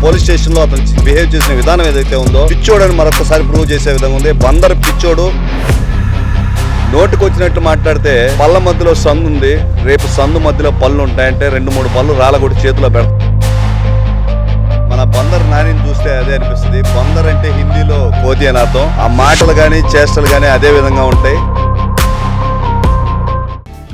Police station లో అతను behave చేసిన విధానం ఏదైతే ఉందో పిచ్చోడని మరొకసారి ప్రూవ్ చేసే విధంగా ఉంది. బందర్ పిచ్చోడు నోటికొచ్చినట్లు మాట్లాడితే పళ్ళ మధ్యలో సందు ఉంది, రేపు సందు మధ్యలో పళ్ళు ఉంటాయంటే 2-3 పళ్ళు రాళ్ళగొట్టి చేతిలో పెడతాం. మన బందర్ నానిని చూస్తే అదే అనిపిస్తుంది. బందర్ అంటే హిందీలో కోతి అని అర్థం. ఆ మాటలు కానీ చేష్టలు కానీ అదే విధంగా ఉంటాయి.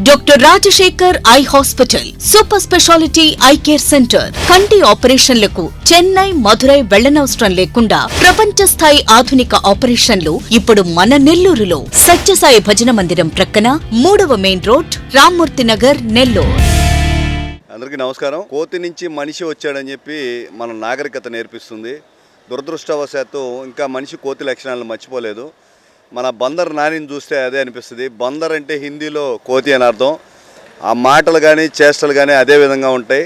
Doctor Rajasekhar eye hospital super speciality eye care centre. కంటి ఆపరేషన్లకు చెన్నై, మధురై వెళ్లనవసరం లేకుండా ప్రపంచ స్థాయి ఆధునిక ఆపరేషన్లు ఇప్పుడు మన నెల్లూరులో. సత్యసాయి భజన మందిరం ప్రక్కన 3వ మెయిన్ రోడ్, రామ్మూర్తి నగర్, నెల్లూరు. అందరికీ నమస్కారం. కోతి నుంచి మనిషి వచ్చాడని చెప్పి మన నాగరికత నేర్పిస్తుంది. దురదృష్టవశాత్తు ఇంకా మనిషి కోతి లక్షణాలను మర్చిపోలేదు. మన బందర్ నానిని చూస్తే అదే అనిపిస్తుంది. బందర్ అంటే హిందీలో కోతి అని అర్థం. ఆ మాటలు కానీ చేష్టలు కానీ అదే విధంగా ఉంటాయి.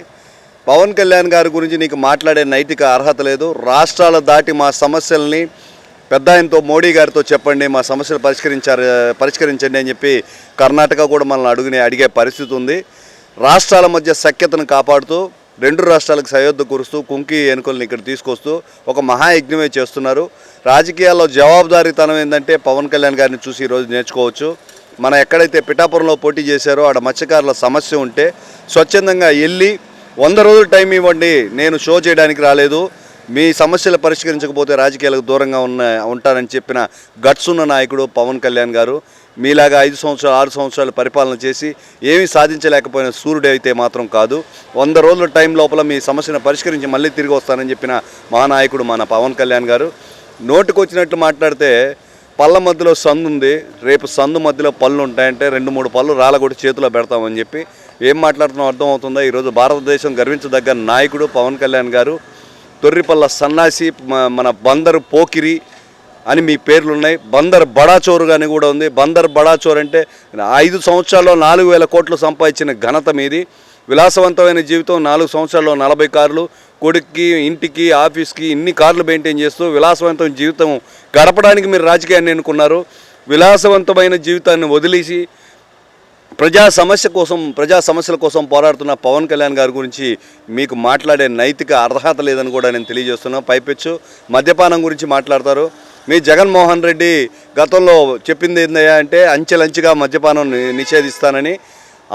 పవన్ కళ్యాణ్ గారి గురించి నీకు మాట్లాడే నైతిక అర్హత లేదు. రాష్ట్రాలు దాటి మా సమస్యల్ని పెద్ద ఆయనతో మోడీ గారితో చెప్పండి, మా సమస్యలు పరిష్కరించండి అని చెప్పి కర్ణాటక కూడా మనల్ని అడిగే పరిస్థితి ఉంది. రాష్ట్రాల మధ్య సఖ్యతను కాపాడుతూ 2 రాష్ట్రాలకు సయోధ్య కురుస్తూ కుంకి ఎన్నికలను ఇక్కడ తీసుకొస్తూ ఒక మహాయజ్ఞమే చేస్తున్నారు. రాజకీయాల్లో జవాబుదారీతనం ఏంటంటే పవన్ కళ్యాణ్ గారిని చూసి ఈరోజు నేర్చుకోవచ్చు. మన ఎక్కడైతే పిఠాపురంలో పోటీ చేశారో ఆడ మత్స్యకారుల సమస్య ఉంటే స్వచ్ఛందంగా వెళ్ళి 100 రోజులు టైం ఇవ్వండి, నేను షో చేయడానికి రాలేదు, మీ సమస్యలు పరిష్కరించకపోతే రాజకీయాలకు దూరంగా ఉంటానని చెప్పిన గట్స్ ఉన్న నాయకుడు పవన్ కళ్యాణ్ గారు. మీలాగా 5 సంవత్సరాలు 6 సంవత్సరాలు పరిపాలన చేసి ఏమీ సాధించలేకపోయిన సూర్యుడు అయితే మాత్రం కాదు. 100 రోజుల టైం లోపల మీ సమస్యను పరిష్కరించి మళ్ళీ తిరిగి వస్తానని చెప్పిన మహానాయకుడు మన పవన్ కళ్యాణ్ గారు. నోటికొచ్చినట్లు మాట్లాడితే పళ్ళ మధ్యలో సందు ఉంది, రేపు సందు మధ్యలో పళ్ళు ఉంటాయంటే 2-3 పళ్ళు రాళ్ళగొట్టి చేతిలో పెడతామని చెప్పి ఏం మాట్లాడుతున్నాం అర్థం అవుతుందా? ఈరోజు భారతదేశం గర్వించదగ్గ నాయకుడు పవన్ కళ్యాణ్ గారు. తొర్రిపల్ల సన్నాసి, మన బందరు పోకిరి అని మీ పేర్లు ఉన్నాయి. బందర్ బడాచోరు కానీ కూడా ఉంది. బందర్ బడాచోరు అంటే 5 సంవత్సరాల్లో 4,000 కోట్లు సంపాదించిన ఘనత మీది. విలాసవంతమైన జీవితం 4 సంవత్సరాల్లో 40 కార్లు, కొడుక్కి, ఇంటికి, ఆఫీస్కి ఇన్ని కార్లు మెయింటైన్ చేస్తూ విలాసవంతమైన జీవితం గడపడానికి మీరు రాజకీయాన్ని ఎన్నుకున్నారు. విలాసవంతమైన జీవితాన్ని వదిలేసి ప్రజా సమస్యల కోసం పోరాడుతున్న పవన్ కళ్యాణ్ గారి గురించి మీకు మాట్లాడే నైతిక అర్హత లేదని కూడా నేను తెలియజేస్తున్నాను. పైపెచ్చు మద్యపానం గురించి మాట్లాడతారు. మీ జగన్మోహన్ రెడ్డి గతంలో చెప్పింది ఏందయ్యా అంటే అంచెలంచెగా మద్యపానం నిషేధిస్తానని.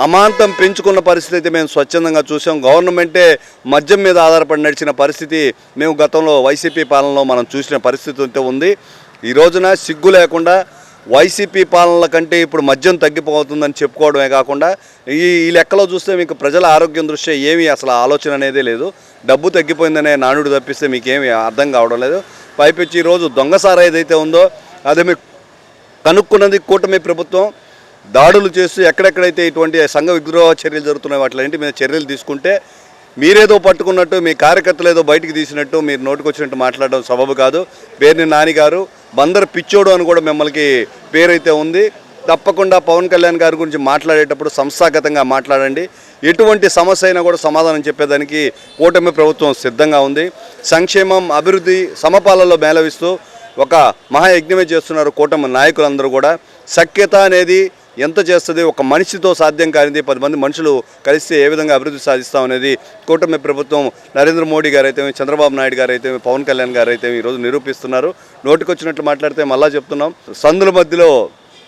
అమాంతం పెంచుకున్న పరిస్థితి అయితే మేము స్వచ్ఛందంగా చూసాం. గవర్నమెంటే మద్యం మీద ఆధారపడి నడిచిన పరిస్థితి మేము గతంలో వైసీపీ పాలనలో మనం చూసిన పరిస్థితి అయితే ఉంది. ఈ రోజున సిగ్గు లేకుండా వైసీపీ పాలనల కంటే ఇప్పుడు మద్యం తగ్గిపోతుందని చెప్పుకోవడమే కాకుండా ఈ లెక్కలో చూస్తే మీకు ప్రజల ఆరోగ్యం దృష్ట్యా ఏమీ అసలు ఆలోచన అనేదే లేదు. డబ్బు తగ్గిపోయిందనే నానుడు తప్పిస్తే మీకేమీ అర్థం కావడం లేదు. పైపెచ్చి ఈరోజు దొంగసారా ఏదైతే ఉందో అదే మీకు కనుక్కున్నది కూటమి ప్రభుత్వం. దాడులు చేస్తూ ఎక్కడెక్కడైతే ఇటువంటి సంఘ విద్రోహ చర్యలు జరుగుతున్నాయి వాటి మీద చర్యలు తీసుకుంటే మీరేదో పట్టుకున్నట్టు, మీ కార్యకర్తలు ఏదో బయటికి తీసినట్టు మీరు నోటికొచ్చినట్టు మాట్లాడడం సబబు కాదు. పేరుని నాని గారు బందర్ పిచ్చోడు అని కూడా మిమ్మల్ని పేరైతే ఉంది. తప్పకుండా పవన్ కళ్యాణ్ గారి గురించి మాట్లాడేటప్పుడు సంస్థాగతంగా మాట్లాడండి. ఎటువంటి సమస్య అయినా కూడా సమాధానం చెప్పేదానికి కూటమి ప్రభుత్వం సిద్ధంగా ఉంది. సంక్షేమం, అభివృద్ధి, సమపాలలో మేళవిస్తూ ఒక మహాయజ్ఞమే చేస్తున్నారు కూటమి నాయకులందరూ కూడా. సఖ్యత అనేది ఎంత చేస్తుంది? ఒక మనిషితో సాధ్యం కానిది 10 మంది మనుషులు కలిస్తే ఏ విధంగా అభివృద్ధి సాధిస్తాం అనేది కూటమి ప్రభుత్వం నరేంద్ర మోడీ గారు అయితే, చంద్రబాబు నాయుడు గారు అయితే, పవన్ కళ్యాణ్ గారు అయితే ఈరోజు నిరూపిస్తున్నారు. నోటికొచ్చినట్లు మాట్లాడితే మళ్ళా చెప్తున్నాం, సందుల మధ్యలో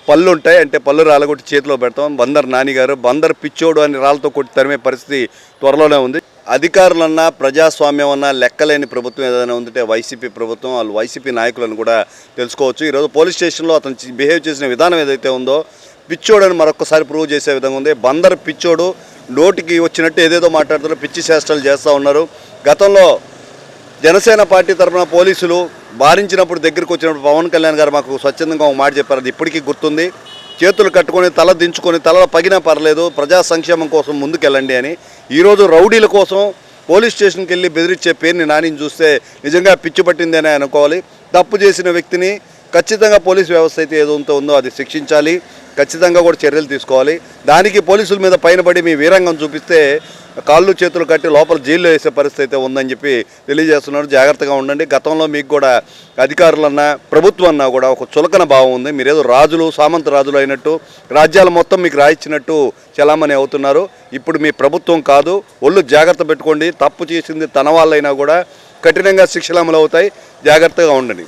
పళ్ళు ఉంటాయి అంటే పళ్ళు రాళ్ళగొట్టి చేతిలో పెడతాం. బందర్ నాని గారు బందర్ పిచ్చోడు అని రాళ్ళతో కొట్టి తరిమే పరిస్థితి త్వరలోనే ఉంది. అధికారులన్నా ప్రజాస్వామ్యం అన్నా లెక్కలేని ప్రభుత్వం ఏదైనా ఉందంటే వైసీపీ ప్రభుత్వం. వాళ్ళు వైసీపీ నాయకులను కూడా తెలుసుకోవచ్చు. ఈరోజు పోలీస్ స్టేషన్లో అతను బిహేవ్ చేసిన విధానం ఏదైతే ఉందో పిచ్చోడని మరొకసారి ప్రూవ్ చేసే విధంగా ఉంది. బందర్ పిచ్చోడు నోటికి వచ్చినట్టు ఏదేదో మాట్లాడుతున్నారు, పిచ్చి చేష్టలు చేస్తూ ఉన్నారు. గతంలో జనసేన పార్టీ తరఫున పోలీసులు బారించినప్పుడు దగ్గరికి వచ్చినప్పుడు పవన్ కళ్యాణ్ గారు మాకు స్వచ్ఛందంగా ఒక మాట చెప్పారు. అది ఇప్పటికీ గుర్తుంది. చేతులు కట్టుకొని తల దించుకొని తలలో పగినా పర్లేదు, ప్రజా సంక్షేమం కోసం ముందుకెళ్ళండి అని. ఈరోజు రౌడీల కోసం పోలీస్ స్టేషన్కి వెళ్ళి బెదిరించే పేరుని నానిని చూస్తే నిజంగా పిచ్చి పట్టిందనే అనుకోవాలి. తప్పు చేసిన వ్యక్తిని ఖచ్చితంగా పోలీస్ వ్యవస్థ అయితే ఏదో ఉందో అది శిక్షించాలి. ఖచ్చితంగా కూడా చర్యలు తీసుకోవాలి. దానికి పోలీసుల మీద పైన పడి మీ వీరంగం చూపిస్తే కాళ్ళు చేతులు కట్టి లోపల జైల్లో వేసే పరిస్థితి అయితే ఉందని చెప్పి తెలియజేస్తున్నారు. జాగ్రత్తగా ఉండండి. గతంలో మీకు కూడా అధికారులన్నా ప్రభుత్వం అన్నా కూడా ఒక చులకన భావం ఉంది. మీరేదో రాజులు, సామంత రాజులు అయినట్టు రాజ్యాలు మొత్తం మీకు రాయించినట్టు చలామణి అవుతున్నారు. ఇప్పుడు మీ ప్రభుత్వం కాదు. ఒళ్ళు జాగ్రత్త పెట్టుకోండి. తప్పు చేసింది తన వాళ్ళైనా కూడా కఠినంగా శిక్షలు అమలు అవుతాయి. జాగ్రత్తగా ఉండండి.